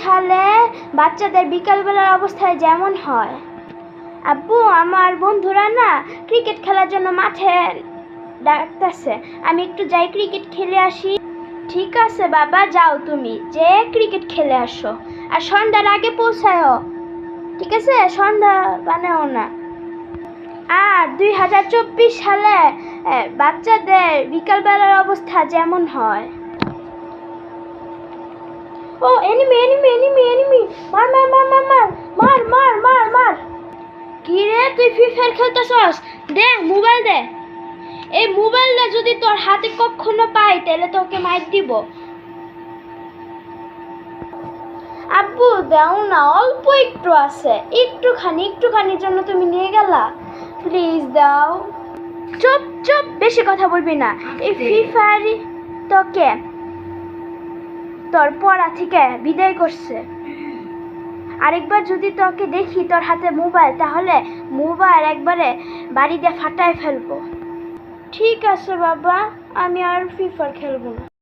সালে বাচ্চাদের বিকালবেলার অবস্থায় যেমন হয়। আব্বু, আমার বন্ধুরা না ক্রিকেট খেলার জন্য মাঠে ডাকতেছে, আমি একটু যাই ক্রিকেট খেলে আসি। ঠিক আছে বাবা, যাও, তুমি যে ক্রিকেট খেলে আসো, আর সন্ধ্যার আগে পৌঁছায়ও, ঠিক আছে? সন্ধ্যা বানাও না। আর 2024 সালে বাচ্চাদের বিকালবেলার অবস্থা যেমন হয়। ও এনিমি এনিমি এনিমি এনিমি, মার মার মার মার মার মার মার মার মার। কি রে, তুই ফ্রি ফায়ার খেলতেছস? দে মোবাইল দে। এই মোবাইলটা যদি তোর হাতে কখনো পাই তাহলে তোকে মাইর দিব। আব্বু দাও না, অল্প একটু আছে, একটুখানির জন্য তুমি নিয়ে গেলা, প্লিজ দাও। চুপ চুপ, বেশি কথা বলবি না। এই ফ্রি ফায়ার তোকে তোর পড়া থেকে বিদায় করছে। আরেকবার যদি তোকে দেখি তোর হাতে মোবাইল, তাহলে মোবাইল একবারে বাড়ি দিয়ে ফাটায় ফেলবো। ঠিক আছে বাবা, আমি আর ফ্রি ফায়ার খেলবো না।